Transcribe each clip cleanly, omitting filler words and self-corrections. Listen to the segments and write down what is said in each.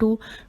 2।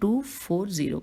240।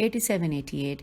87-88।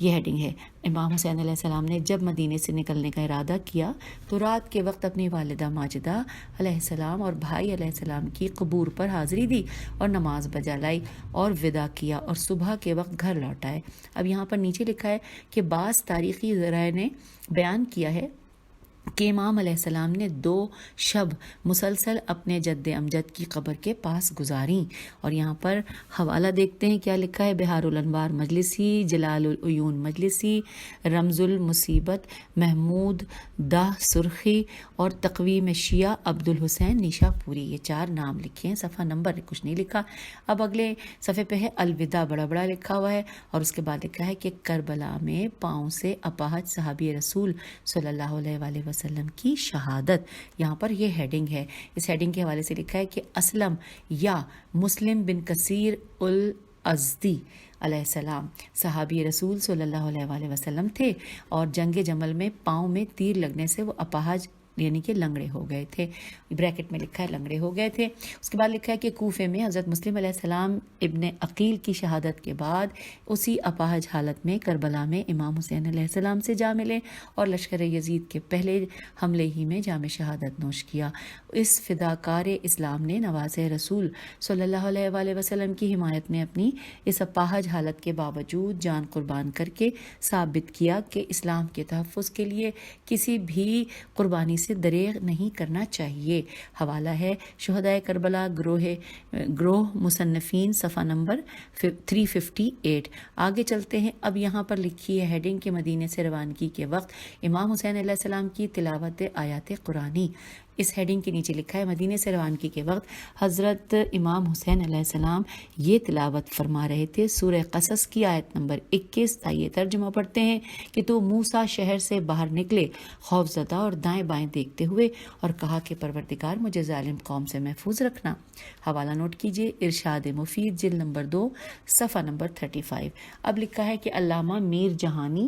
یہ ہیڈنگ ہے۔ امام حسین علیہ السلام نے جب مدینے سے نکلنے کا ارادہ کیا تو رات کے وقت اپنی والدہ ماجدہ علیہ السلام اور بھائی علیہ السلام کی قبور پر حاضری دی اور نماز بجا لائی اور وداع کیا اور صبح کے وقت گھر لوٹ آئے۔ اب یہاں پر نیچے لکھا ہے کہ بعض تاریخی ذرائع نے بیان کیا ہے کہ امام علیہ السلام نے 2 شب مسلسل اپنے جد امجد کی قبر کے پاس گزاریں، اور یہاں پر حوالہ دیکھتے ہیں کیا لکھا ہے۔ بہار الانوار مجلسی، جلال العیون مجلسی، رمز المصیبت محمود دہ سرخی اور تقویم شیعہ عبد الحسین نیشا پوری، یہ 4 نام لکھے ہیں، صفحہ نمبر کچھ نہیں لکھا۔ اب اگلے صفحے پہ ہے الوداع، بڑا بڑا لکھا ہوا ہے، اور اس کے بعد لکھا ہے کہ کربلا میں پاؤں سے اپاہج صحابی رسول صلی اللہ علیہ وسلم کی شہادت، یہاں پر یہ ہیڈنگ ہے۔ اس ہیڈنگ کے حوالے سے لکھا ہے کہ اسلم یا مسلم بن کثیر الازدی علیہ السلام صحابی رسول صلی اللہ علیہ وسلم تھے، اور جنگ جمل میں پاؤں میں تیر لگنے سے وہ اپاہج یعنی کہ لنگڑے ہو گئے تھے، بریکٹ میں لکھا ہے لنگڑے ہو گئے تھے۔ اس کے بعد لکھا ہے کہ کوفے میں حضرت مسلم علیہ السلام ابن عقیل کی شہادت کے بعد اسی اپاہج حالت میں کربلا میں امام حسین علیہ السلام سے جا ملے اور لشکر یزید کے پہلے حملے ہی میں جام شہادت نوش کیا۔ اس فداکار اسلام نے نواز رسول صلی اللہ علیہ وسلم کی حمایت میں اپنی اس اپاہج حالت کے باوجود جان قربان کر کے ثابت کیا کہ اسلام کے تحفظ کے لیے کسی بھی قربانی سے دریغ نہیں کرنا چاہیے۔ حوالہ ہے شہدائے کربلا گروہ مصنفین، صفحہ نمبر 358۔ آگے چلتے ہیں۔ اب یہاں پر لکھی ہے ہیڈنگ کے مدینے سے روانگی کے وقت امام حسین علیہ السلام کی تلاوت آیات قرآنی۔ اس ہیڈنگ کے نیچے لکھا ہے مدینے سے روانگی کے وقت حضرت امام حسین علیہ السلام یہ تلاوت فرما رہے تھے سورہ قصص کی آیت نمبر 21۔ آئیے ترجمہ پڑھتے ہیں کہ تو موسیٰ شہر سے باہر نکلے خوف زدہ اور دائیں بائیں دیکھتے ہوئے، اور کہا کہ پروردگار مجھے ظالم قوم سے محفوظ رکھنا۔ حوالہ نوٹ کیجئے، ارشاد مفید جلد نمبر 2 صفحہ نمبر 35۔ اب لکھا ہے کہ علامہ میر جہانی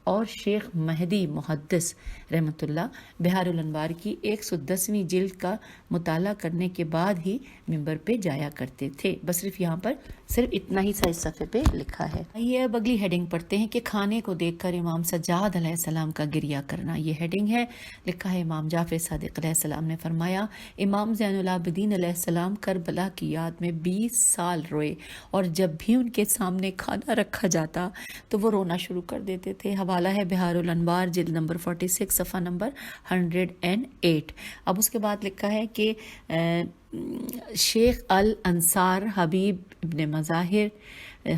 اور شیخ مہدی محدث رحمۃ اللہ بہار الانوار کی 110ویں جلد کا مطالعہ کرنے کے بعد ہی ممبر پہ جایا کرتے تھے۔ بس صرف یہاں پر صرف اتنا ہی سا اس صفحے پہ لکھا ہے۔ یہ اب اگلی ہیڈنگ پڑھتے ہیں کہ کھانے کو دیکھ کر امام سجاد علیہ السلام کا گریہ کرنا، یہ ہیڈنگ ہے۔ لکھا ہے امام جعفر صادق علیہ السلام نے فرمایا امام زین العابدین علیہ السلام کربلا کی یاد میں 20 سال روئے، اور جب بھی ان کے سامنے کھانا رکھا جاتا تو وہ رونا شروع کر دیتے تھے۔ حوالہ ہے بہار الانوار جلد نمبر 46 صفحہ نمبر 108۔ اب اس کے بعد لکھا ہے کہ شیخ الانصار حبیب ابن مظاہر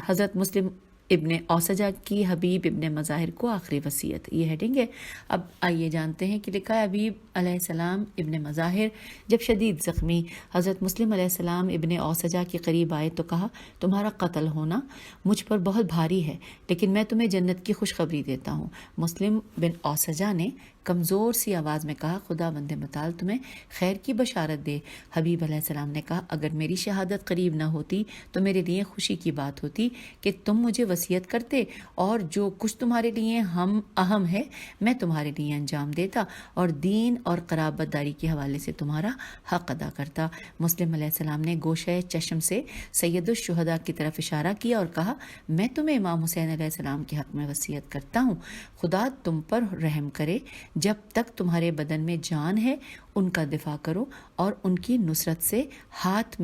حضرت مسلم ابن اوسجہ کی حبیب ابن مظاہر کو آخری وصیت، یہ ہیڈنگ ہے۔ اب آئیے جانتے ہیں کہ لکھا ہے حبیب علیہ السلام ابن مظاہر جب شدید زخمی حضرت مسلم علیہ السلام ابن اوسجہ کے قریب آئے تو کہا تمہارا قتل ہونا مجھ پر بہت بھاری ہے، لیکن میں تمہیں جنت کی خوشخبری دیتا ہوں۔ مسلم بن اوسجہ نے کمزور سی آواز میں کہا خدا بند متعال تمہیں خیر کی بشارت دے۔ حبیب علیہ السلام نے کہا اگر میری شہادت قریب نہ ہوتی تو میرے لیے خوشی کی بات ہوتی کہ تم مجھے وصیت کرتے، اور جو کچھ تمہارے لیے اہم ہے میں تمہارے لیے انجام دیتا، اور دین اور قرابت داری کے حوالے سے تمہارا حق ادا کرتا۔ مسلم علیہ السلام نے گوشہ چشم سے سید الشہداء کی طرف اشارہ کیا اور کہا میں تمہیں امام حسین علیہ السلام کے حق میں وصیت کرتا ہوں، خدا تم پر رحم کرے، جب تک تمہارے بدن میں جان ہے ان کا دفاع کرو اور ان کی نصرت سے ہاتھ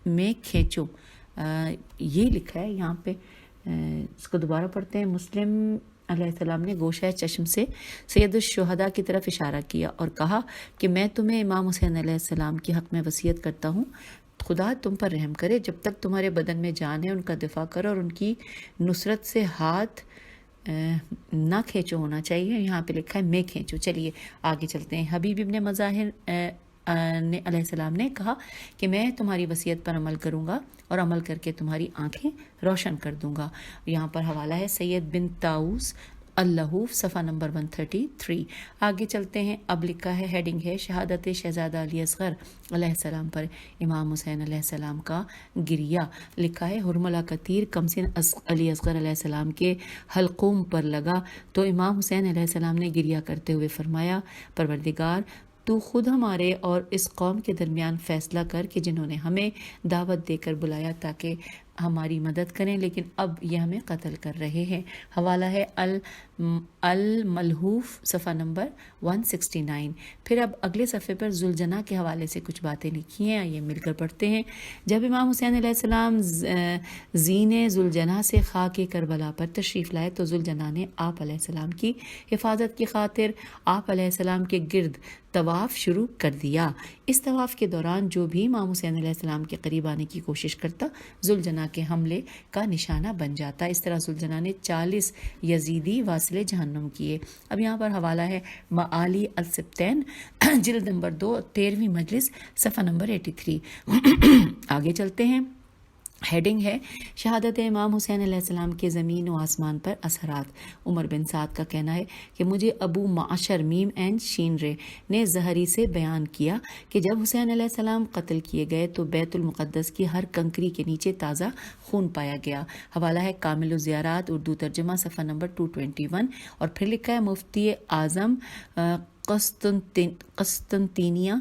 میں کھینچو۔ یہ لکھا ہے یہاں پہ، اس کو دوبارہ پڑھتے ہیں۔ مسلم علیہ السلام نے گوشہ چشم سے سید الشہداء کی طرف اشارہ کیا اور کہا کہ میں تمہیں امام حسین علیہ السلام کے حق میں وصیت کرتا ہوں، خدا تم پر رحم کرے، جب تک تمہارے بدن میں جان ہے ان کا دفاع کرو اور ان کی نصرت سے ہاتھ نہ کھینچو ہونا چاہیے، یہاں پہ لکھا ہے میں کھینچو۔ چلیے آگے چلتے ہیں۔ حبیب ابن مظاہر علیہ السلام نے کہا کہ میں تمہاری وصیت پر عمل کروں گا اور عمل کر کے تمہاری آنکھیں روشن کر دوں گا۔ یہاں پر حوالہ ہے سید بن طاؤس اللہوف صفحہ نمبر 133۔ آگے چلتے ہیں۔ اب لکھا ہے ہیڈنگ ہے شہادت شہزادہ علی اصغر علیہ السلام پر امام حسین علیہ السلام کا گریہ۔ لکھا ہے حرملہ کا تیر کمسن علی اصغر علیہ السلام کے حلقوم پر لگا تو امام حسین علیہ السلام نے گریہ کرتے ہوئے فرمایا پروردگار تو خود ہمارے اور اس قوم کے درمیان فیصلہ کر کہ جنہوں نے ہمیں دعوت دے کر بلایا تاکہ ہماری مدد کریں لیکن اب یہ ہمیں قتل کر رہے ہیں۔ حوالہ ہے الملحوف صفحہ نمبر 169۔ پھر اب اگلے صفحے پر ذوالجناح کے حوالے سے کچھ باتیں لکھی ہیں، یہ مل کر پڑھتے ہیں۔ جب امام حسین علیہ السلام زین ذوالجناح سے خاک کربلا پر تشریف لائے تو ذوالجناح نے آپ علیہ السلام کی حفاظت کی خاطر آپ علیہ السلام کے گرد طواف شروع کر دیا۔ اس طواف کے دوران جو بھی امام حسین علیہ السلام کے قریب آنے کی کوشش کرتا ذوالجناح کے حملے کا نشانہ بن جاتا۔ اس طرح ذوالجناح نے 40 یزیدی واصل جہنم کیے۔ اب یہاں پر حوالہ ہے معالی السبتین جلد نمبر 2 13ویں مجلس صفحہ نمبر 83۔ آگے چلتے ہیں۔ ہیڈنگ ہے شہادت امام حسین علیہ السلام کے زمین و آسمان پر اثرات۔ عمر بن سعد کا کہنا ہے کہ مجھے ابو معشر میم این شین رے نے زہری سے بیان کیا کہ جب حسین علیہ السلام قتل کیے گئے تو بیت المقدس کی ہر کنکری کے نیچے تازہ خون پایا گیا۔ حوالہ ہے کامل الزیارات اردو ترجمہ صفحہ نمبر 221۔ اور پھر لکھا ہے مفتی اعظم قسطنطنیہ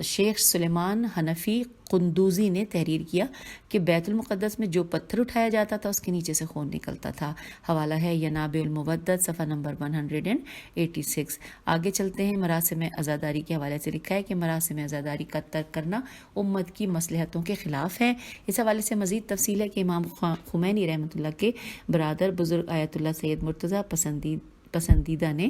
شیخ سلیمان حنفی قندوزی نے تحریر کیا کہ بیت المقدس میں جو پتھر اٹھایا جاتا تھا اس کے نیچے سے خون نکلتا تھا۔ حوالہ ہے ینابع المودت صفحہ نمبر 186۔ آگے چلتے ہیں۔ مراسم عزاداری کے حوالے سے لکھا ہے کہ مراسم عزاداری کا ترک کرنا امت کی مصلحتوں کے خلاف ہے۔ اس حوالے سے مزید تفصیل ہے کہ امام خمینی رحمۃ اللہ کے برادر بزرگ آیت اللہ سید مرتضیٰ پسندیدہ نے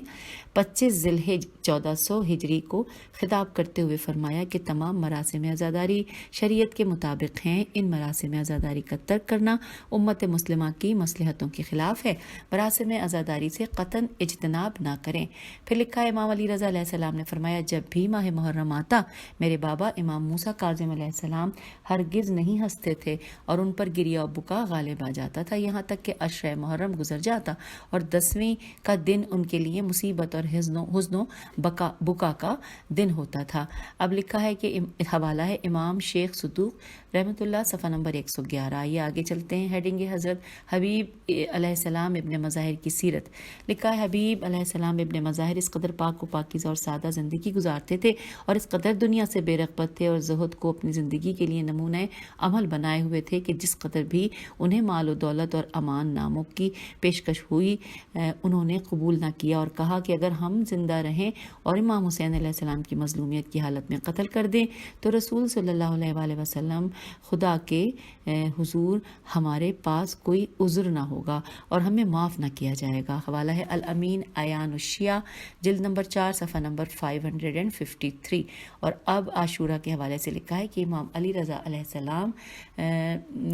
25 ذی الحجہ 1400 ہجری کو خطاب کرتے ہوئے فرمایا کہ تمام مراسم عزاداری شریعت کے مطابق ہیں۔ ان مراسم عزاداری کا ترک کرنا امت مسلمہ کی مصلحتوں کے خلاف ہے۔ مراسم عزاداری سے قطعاً اجتناب نہ کریں۔ پھر لکھا ہے امام علی رضا علیہ السلام نے فرمایا جب بھی ماہ محرم آتا میرے بابا امام موسیٰ کاظم علیہ السلام ہرگز نہیں ہنستے تھے اور ان پر گریہ و بکا غالب آ جاتا تھا، یہاں تک کہ عشرہ محرم گزر جاتا اور 10ویں کا دن ان کے لیے مصیبت اور حزن و بکا کا دن ہوتا تھا۔ اب لکھا ہے کہ حوالہ ہے امام شیخ صدوق رحمۃ اللہ صفحہ نمبر 111۔ یہ آگے چلتے ہیں۔ ہیڈنگ حضرت حبیب علیہ السلام ابن مظاہر کی سیرت۔ لکھا ہے حبیب علیہ السلام ابن مظاہر اس قدر پاک و پاکیزہ اور سادہ زندگی گزارتے تھے اور اس قدر دنیا سے بے رغبت تھے اور زہد کو اپنی زندگی کے لیے نمونہ عمل بنائے ہوئے تھے کہ جس قدر بھی انہیں مال و دولت اور امان ناموں کی پیشکش ہوئی انہوں نے قبول نہ کیا اور کہا کہ اگر ہم زندہ رہیں اور امام حسین علیہ السلام کی مظلومیت کی حالت میں قتل کر دیں تو رسول صلی اللہ علیہ وآلہ وسلم خدا کے حضور ہمارے پاس کوئی عذر نہ ہوگا اور ہمیں معاف نہ کیا جائے گا۔ حوالہ ہے الامین ایان الشیعہ جلد نمبر 4 صفحہ نمبر 553۔ اور اب عاشورہ کے حوالے سے لکھا ہے کہ امام علی رضا علیہ السلام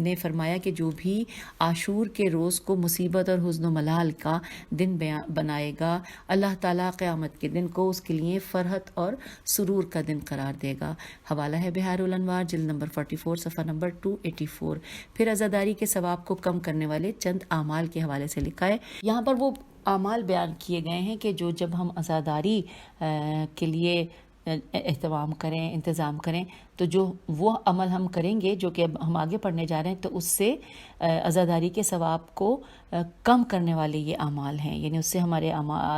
نے فرمایا کہ جو بھی عاشور کے روز کو مصیبت اور حزن و ملال کا دن بنائے گا اللہ تعالیٰ قیامت کے دن کو اس کے لیے فرحت اور سرور کا دن قرار دے گا۔ حوالہ ہے بحار الانوار جلد نمبر 44 صفحہ نمبر 284۔ پھر عزاداری کے ثواب کو کم کرنے والے چند اعمال کے حوالے سے لکھا ہے۔ یہاں پر وہ اعمال بیان کیے گئے ہیں کہ جو جب ہم عزاداری کے لیے اہتمام کریں انتظام کریں تو جو وہ عمل ہم کریں گے جو کہ اب ہم آگے پڑھنے جا رہے ہیں تو اس سے عزاداری کے ثواب کو کم کرنے والے یہ اعمال ہیں، یعنی اس سے ہمارے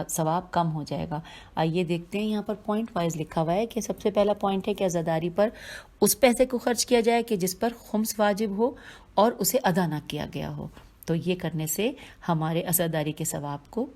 ثواب کم ہو جائے گا۔ آئیے دیکھتے ہیں۔ یہاں پر پوائنٹ وائز لکھا ہوا ہے کہ سب سے پہلا پوائنٹ ہے کہ عزاداری پر اس پیسے کو خرچ کیا جائے کہ جس پر خمس واجب ہو اور اسے ادا نہ کیا گیا ہو، تو یہ کرنے سے ہمارے عزاداری کے ثواب کو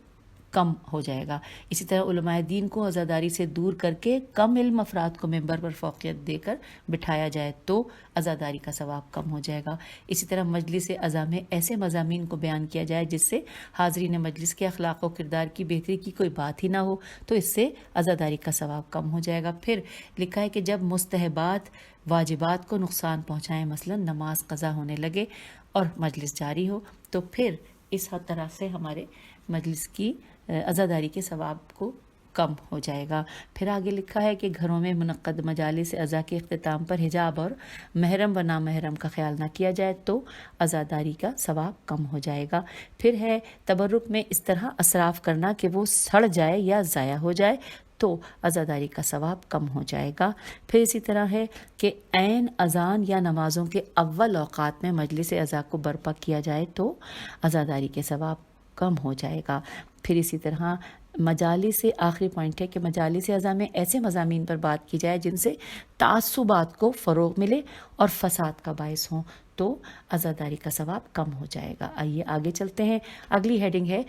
کم ہو جائے گا۔ اسی طرح علماء دین کو عزاداری سے دور کر کے کم علم افراد کو ممبر پر فوقیت دے کر بٹھایا جائے تو عزاداری کا ثواب کم ہو جائے گا۔ اسی طرح مجلس عزا میں ایسے مضامین کو بیان کیا جائے جس سے حاضرین مجلس کے اخلاق و کردار کی بہتری کی کوئی بات ہی نہ ہو تو اس سے عزاداری کا ثواب کم ہو جائے گا۔ پھر لکھا ہے کہ جب مستحبات واجبات کو نقصان پہنچائیں، مثلا نماز قضا ہونے لگے اور مجلس جاری ہو تو پھر اس طرح سے ہمارے مجلس کی عزاداری کے ثواب کو کم ہو جائے گا۔ پھر آگے لکھا ہے کہ گھروں میں منعقد مجالس عزا کے اختتام پر حجاب اور محرم و نامحرم کا خیال نہ کیا جائے تو عزاداری کا ثواب کم ہو جائے گا۔ پھر ہے تبرک میں اس طرح اسراف کرنا کہ وہ سڑ جائے یا ضائع ہو جائے تو عزاداری کا ثواب کم ہو جائے گا۔ پھر اسی طرح ہے کہ عین اذان یا نمازوں کے اول اوقات میں مجلس عزا کو برپا کیا جائے تو عزاداری کے ثواب کم ہو جائے گا۔ پھر اسی طرح مجالس سے آخری پوائنٹ ہے کہ مجالس اعضاء میں ایسے مضامین پر بات کی جائے جن سے تعصبات کو فروغ ملے اور فساد کا باعث ہوں، تو عزاداری کا ثواب کم ہو جائے گا۔ آئیے آگے چلتے ہیں۔ اگلی ہیڈنگ ہے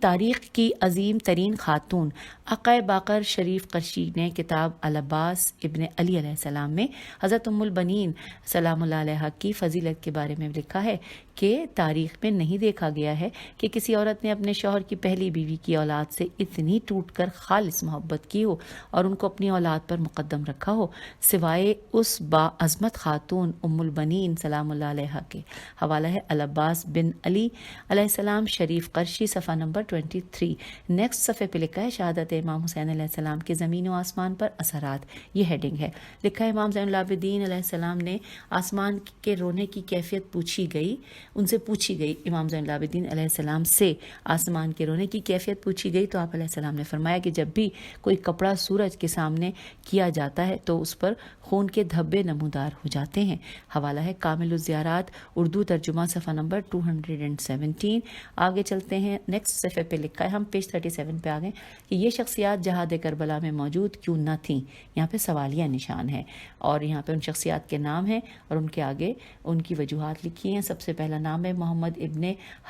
تاریخ کی عظیم ترین خاتون عقائے باقر شریف قرشی نے کتاب العباس ابن علی علیہ السلام میں حضرت ام البنین سلام اللہ علیہ کی فضیلت کے بارے میں لکھا ہے کہ تاریخ میں نہیں دیکھا گیا ہے کہ کسی عورت نے اپنے شوہر کی پہلی بیوی کی اولاد سے اتنی ٹوٹ کر خالص محبت کی ہو اور ان کو اپنی اولاد پر مقدم رکھا ہو سوائے اس باعظمت خاتون ام البنین سلام اللہ علیہ کے۔ حوالہ ہے العباس بن علی علیہ السلام شریف قرشی صفحہ نمبر 23۔ نیکسٹ صفحے پہ لکھا ہے شہادت امام حسین علیہ السلام کے زمین و آسمان پر اثرات، یہ ہیڈنگ ہے۔ لکھا ہے امام زین العابدین علیہ السلام نے آسمان کے رونے کی کیفیت ان سے پوچھی گئی، امام زین العابدین علیہ السلام سے آسمان کے رونے کی کیفیت پوچھی گئی تو آپ علیہ السلام نے فرمایا کہ جب بھی کوئی کپڑا سورج کے سامنے کیا جاتا ہے تو اس پر خون کے دھبے نمودار ہو جاتے ہیں۔ حوالہ ہے کامل الزیارات اردو ترجمہ صفحہ نمبر 217۔ آگے چلتے ہیں، نیکسٹ صفحے پہ لکھا ہے، ہم پیج 37 پہ آ گئے کہ یہ شخصیات جہاد کربلا میں موجود کیوں نہ تھیں، یہاں پہ سوالیہ نشان ہے اور یہاں پہ ان شخصیات کے نام ہیں اور ان کے آگے ان کی وجوہات لکھی ہیں۔ سب سے پہلا نام ہے محمد ابن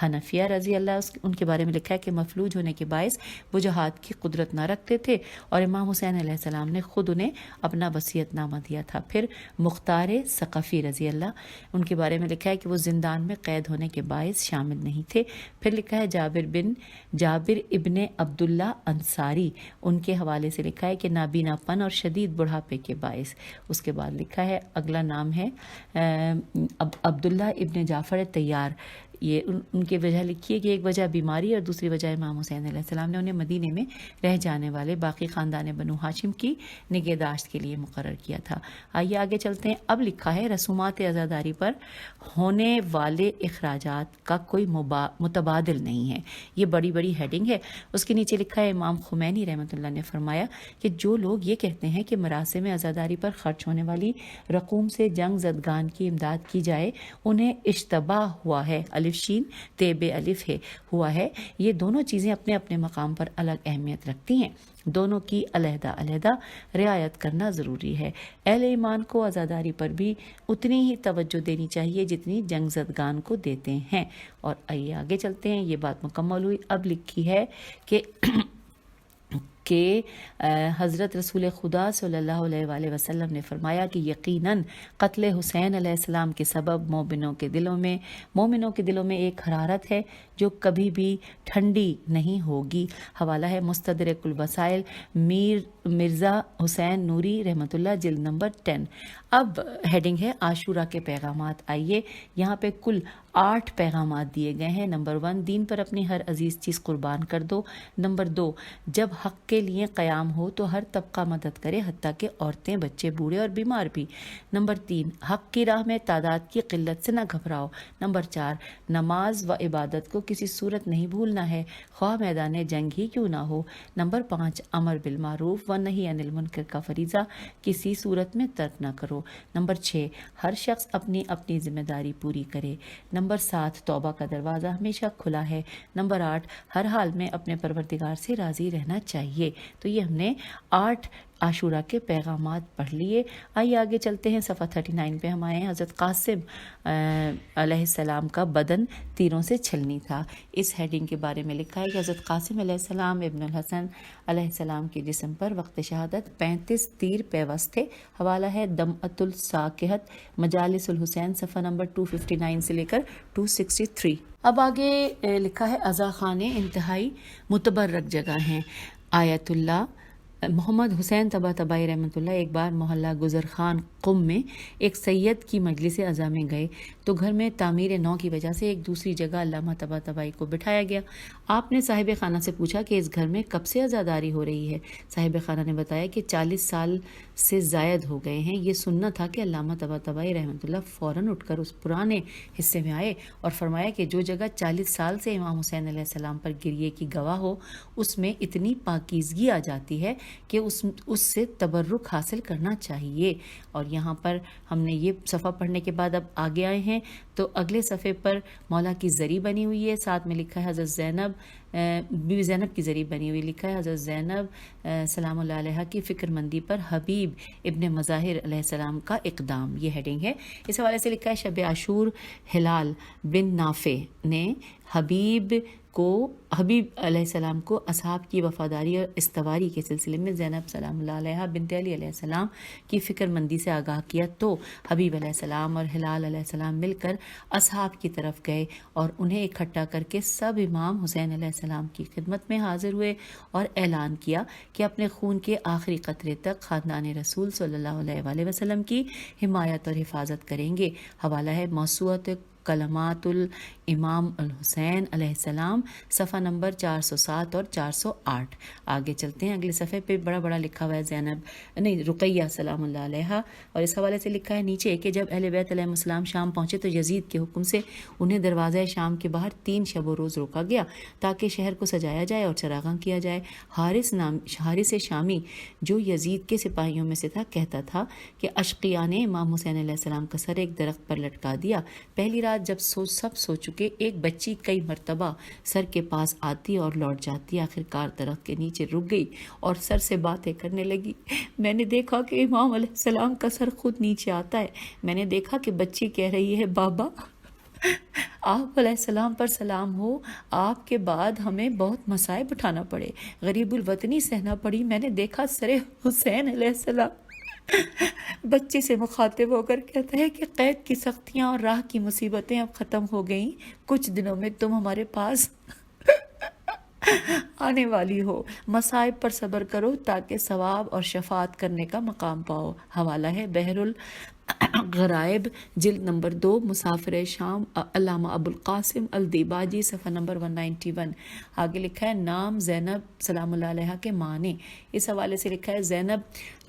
حنفیہ رضی اللہ، ان کے بارے میں لکھا ہے کہ مفلوج ہونے کے باعث وہ جہاد کی قدرت نہ رکھتے تھے اور امام حسین علیہ السلام نے خود انہیں اپنا وصیت نامہ دیا تھا۔ پھر مختار ثقفی رضی اللہ، ان کے بارے میں لکھا ہے کہ وہ زندان میں قید ہونے کے باعث شامل نہیں تھے۔ پھر لکھا ہے جابر ابن عبداللہ انصاری، ان کے حوالے سے لکھا ہے کہ نابینا پن اور شدید بڑھاپے کے باعث۔ اس کے بعد لکھا ہے اگلا نام ہے عبداللہ ابن جعفر تیار، یہ ان کی وجہ لکھی ہے کہ ایک وجہ بیماری اور دوسری وجہ امام حسین علیہ السلام نے انہیں مدینے میں رہ جانے والے باقی خاندان بنو ہاشم کی نگہداشت کے لیے مقرر کیا تھا۔ آئیے آگے چلتے ہیں۔ اب لکھا ہے رسومات عزاداری پر ہونے والے اخراجات کا کوئی متبادل نہیں ہے، یہ بڑی ہیڈنگ ہے۔ اس کے نیچے لکھا ہے امام خمینی رحمۃ اللہ نے فرمایا کہ جو لوگ یہ کہتے ہیں کہ مراسم عزاداری پر خرچ ہونے والی رقوم سے جنگ زدگان کی امداد کی جائے انہیں اشتباہ ہوا ہے، الف شین تیب الف ہے ہوا ہے۔ یہ دونوں چیزیں اپنے اپنے مقام پر الگ اہمیت رکھتی ہیں، دونوں کی علیحدہ رعایت کرنا ضروری ہے۔ اہل ایمان کو عزاداری پر بھی اتنی ہی توجہ دینی چاہیے جتنی جنگ زدگان کو دیتے ہیں۔ اور آئیے آگے چلتے ہیں، یہ بات مکمل ہوئی۔ اب لکھی ہے کہ حضرت رسول خدا صلی اللہ علیہ وآلہ وسلم نے فرمایا کہ یقیناً قتل حسین علیہ السلام کے سبب مومنوں کے دلوں میں ایک حرارت ہے جو کبھی بھی ٹھنڈی نہیں ہوگی۔ حوالہ ہے مستدرک الوسائل مرزا حسین نوری رحمۃ اللہ جلد نمبر 10۔ اب ہیڈنگ ہے عاشورہ کے پیغامات۔ آئیے یہاں پہ کل 8 پیغامات دیے گئے ہیں۔ نمبر 1، دین پر اپنی ہر عزیز چیز قربان کر دو۔ نمبر 2، جب حق کے لیے قیام ہو تو ہر طبقہ مدد کرے، حتیٰ کہ عورتیں، بچے، بوڑھے اور بیمار بھی۔ نمبر 3، حق کی راہ میں تعداد کی قلت سے نہ گھبراؤ۔ نمبر 4، نماز و عبادت کو کسی صورت نہیں بھولنا ہے، خواہ میدان جنگ ہی کیوں نہ ہو۔ نمبر 5، امر بالمعروف و نہی عن المنکر کا فریضہ کسی صورت میں ترک نہ کرو۔ نمبر 6، ہر شخص اپنی ذمہ داری پوری کرے۔ نمبر 7، توبہ کا دروازہ ہمیشہ کھلا ہے۔ نمبر 8، ہر حال میں اپنے پروردگار سے راضی رہنا چاہیے۔ تو یہ ہم نے 8 عاشورہ کے پیغامات پڑھ لیے۔ آئیے آگے چلتے ہیں، صفحہ 39 پہ ہم آئے ہیں۔ حضرت قاسم علیہ السلام کا بدن تیروں سے چھلنی تھا، اس ہیڈنگ کے بارے میں لکھا ہے کہ حضرت قاسم علیہ السلام ابن الحسن علیہ السلام کے جسم پر وقت شہادت 35 تیر پیوست تھے۔ حوالہ ہے دمعۃ الساکہت مجالس الحسین صفحہ نمبر 259 سے لے کر 263۔ اب آگے لکھا ہے عزا خانے انتہائی متبرک جگہ ہیں۔ آیت اللہ محمد حسین طباطبائی رحمۃ اللہ ایک بار محلہ گزر خان قم میں ایک سید کی مجلس عزا میں گئے تو گھر میں تعمیر نو کی وجہ سے ایک دوسری جگہ علامہ طباطبائی کو بٹھایا گیا۔ آپ نے صاحب خانہ سے پوچھا کہ اس گھر میں کب سے عزاداری ہو رہی ہے؟ صاحب خانہ نے بتایا کہ 40 سال سے زائد ہو گئے ہیں۔ یہ سننا تھا کہ علامہ طباطبائی رحمۃ اللہ فوراً اٹھ کر اس پرانے حصے میں آئے اور فرمایا کہ جو جگہ 40 سال سے امام حسین علیہ السلام پر گریے کی گواہ ہو اس میں اتنی پاکیزگی آ جاتی ہے کہ اس سے تبرک حاصل کرنا چاہیے۔ اور یہاں پر ہم نے یہ صفحہ پڑھنے کے بعد اب آگے آئے ہیں تو اگلے صفحے پر مولا کی زری بنی ہوئی ہے، ساتھ میں لکھا ہے حضرت زینب بی زینب کے ذریعے بنی ہوئی. لکھا ہے حضرت زینب سلام اللہ علیہ کی فکر مندی پر حبیب ابن مظاہر علیہ السلام کا اقدام، یہ ہیڈنگ ہے. اس حوالے سے لکھا ہے شب عاشور ہلال بن نافع نے حبیب علیہ السلام کو اصحاب کی وفاداری اور استواری کے سلسلے میں زینب سلام اللہ علیہ بنت علی علیہ السلام کی فکر مندی سے آگاہ کیا، تو حبیب علیہ السلام اور ہلال علیہ السلام مل کر اصحاب کی طرف گئے اور انہیں اکٹھا کر کے سب امام حسین علیہ السلام کی خدمت میں حاضر ہوئے اور اعلان کیا کہ اپنے خون کے آخری قطرے تک خاندان رسول صلی اللہ علیہ وآلہ وسلم کی حمایت اور حفاظت کریں گے. حوالہ ہے موسوعۃ کلمات الامام الحسین علیہ السلام، صفحہ نمبر 407 اور 408. آگے چلتے ہیں، اگلے صفحے پہ بڑا بڑا لکھا ہوا ہے رقیہ سلام اللہ علیہ، اور اس حوالے سے لکھا ہے نیچے کہ جب اہل بیت علیہ السلام شام پہنچے تو یزید کے حکم سے انہیں دروازہ شام کے باہر 3 شب و روز روکا گیا تاکہ شہر کو سجایا جائے اور چراغاں کیا جائے. حارث شامی جو یزید کے سپاہیوں میں سے تھا کہتا تھا کہ اشقیاء نے امام حسین علیہ السلام کا سر ایک درخت پر لٹکا دیا. پہلی رات جب سب سو چکے، ایک بچی کئی مرتبہ سر کے پاس آتی اور لوٹ جاتی، آخرکار درخت کے نیچے رک گئی اور سر سے باتیں کرنے لگی. میں نے دیکھا کہ امام علیہ السلام کا سر خود نیچے آتا ہے. میں نے دیکھا کہ بچی کہہ رہی ہے بابا آپ علیہ السلام پر سلام ہو، آپ کے بعد ہمیں بہت مصائب اٹھانا پڑے، غریب الوطنی سہنا پڑی. میں نے دیکھا سر حسین علیہ السلام. بچے سے مخاطب ہو کر کہتا ہے کہ قید کی سختیاں اور راہ کی مصیبتیں اب ختم ہو گئیں، کچھ دنوں میں تم ہمارے پاس آنے والی ہو، مصائب پر صبر کرو تاکہ ثواب اور شفاعت کرنے کا مقام پاؤ. حوالہ ہے بحر الغرائب جلد نمبر 2، مسافر شام علامہ ابو القاسم الدیباجی، صفحہ نمبر 191. آگے لکھا ہے نام زینب سلام اللہ علیہ کے معنی. اس حوالے سے لکھا ہے زینب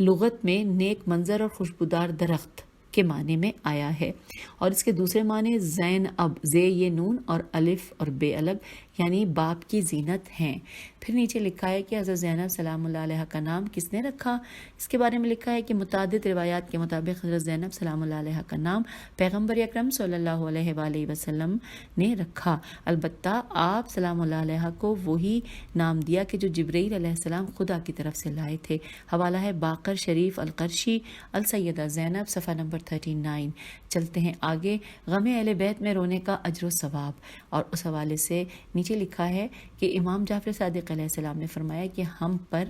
لغت میں نیک منظر اور خوشبودار درخت کے معنی میں آیا ہے، اور اس کے دوسرے معنی زین اب زے یہ نون اور الف اور بے الگ یعنی باپ کی زینت ہیں. پھر نیچے لکھا ہے کہ حضرت زینب سلام اللہ علیہ کا نام کس نے رکھا. اس کے بارے میں لکھا ہے کہ متعدد روایات کے مطابق حضرت زینب سلام اللہ علیہ کا نام پیغمبر اکرم صلی اللہ علیہ وآلہ وسلم نے رکھا. البتہ آپ سلام اللہ علیہ کو وہی نام دیا کہ جو جبرائیل علیہ السلام خدا کی طرف سے لائے تھے. حوالہ ہے باقر شریف القرشی السیدہ زینب، صفحہ نمبر 39. چلتے ہیں آگے، غم اہل بیت میں رونے کا اجر و ثواب. اور اس حوالے سے نیچے لکھا ہے کہ امام جعفر صادق علیہ السلام نے فرمایا کہ ہم پر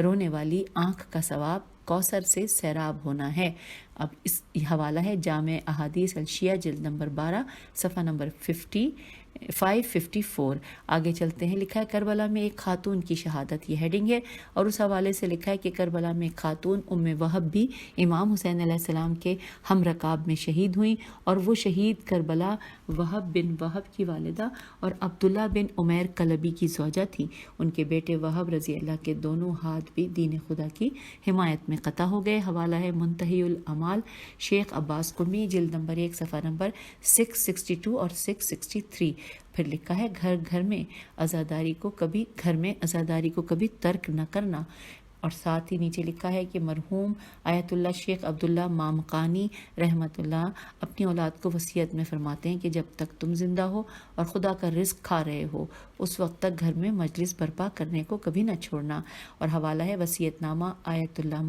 رونے والی آنکھ کا ثواب کوثر سے سیراب ہونا ہے. اب اس حوالہ ہے جامع احادیث الشیعہ جلد نمبر 12، صفحہ نمبر 554. آگے چلتے ہیں، لکھا ہے کربلا میں ایک خاتون کی شہادت، یہ ہیڈنگ ہے. اور اس حوالے سے لکھا ہے کہ کربلا میں ایک خاتون ام وہب بھی امام حسین علیہ السلام کے ہم رکاب میں شہید ہوئیں، اور وہ شہید کربلا وہب بن وہب کی والدہ اور عبداللہ بن عمیر کلبی کی زوجہ تھیں. ان کے بیٹے وہب رضی اللہ کے دونوں ہاتھ بھی دین خدا کی حمایت میں قطع ہو گئے. حوالہ ہے منتہی الامال شیخ عباس قمی جلد نمبر 1، صفحہ نمبر 662 اور 663. پھر لکھا ہے گھر میں عزاداری کو کبھی ترک نہ کرنا. اور ساتھ ہی نیچے لکھا ہے کہ مرحوم آیت اللہ شیخ عبداللہ مامقانی رحمۃ اللہ اپنی اولاد کو وصیت میں فرماتے ہیں کہ جب تک تم زندہ ہو اور خدا کا رزق کھا رہے ہو اس وقت تک گھر میں مجلس برپا کرنے کو کبھی نہ چھوڑنا. اور حوالہ ہے وصیت نامہ آیت اللہ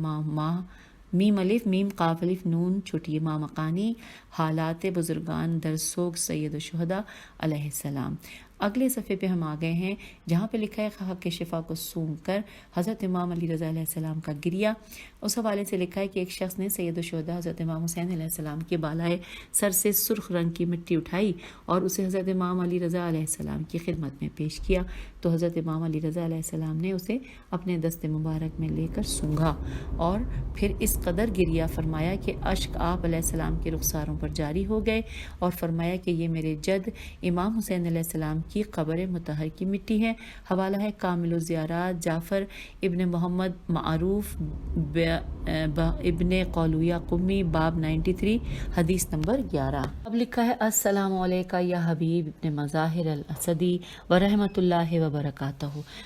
میم الف میم قاف الف نون چھوٹی مامقانی حالات بزرگان در سوگ سید الشہداء علیہ السلام. اگلے صفحے پہ ہم آ گئے ہیں جہاں پہ لکھا ہے خاک کے شفا کو سونگ کر حضرت امام علی رضا علیہ السلام کا گریہ. اس حوالے سے لکھا ہے کہ ایک شخص نے سید الشہداء حضرت امام حسین علیہ السلام کے بالائے سر سے سرخ رنگ کی مٹی اٹھائی اور اسے حضرت امام علی رضا علیہ السلام کی خدمت میں پیش کیا، تو حضرت امام علی رضا علیہ السلام نے اسے اپنے دست مبارک میں لے کر سونگھا اور پھر اس قدر گریہ فرمایا کہ اشک آپ علیہ السلام کے رخساروں پر جاری ہو گئے، اور فرمایا کہ یہ میرے جد امام حسین علیہ السلام کی قبر مطہر کی مٹی ہے. حوالہ ہے کامل الزیارات جعفر ابن محمد معروف ابن قولویہ قمی باب 93 حدیث نمبر 11۔ اب لکھا ہے السلام علیکہ یا حبیب ابن مظاہر الاسدی ورحمۃ اللہ وبرکاتہ،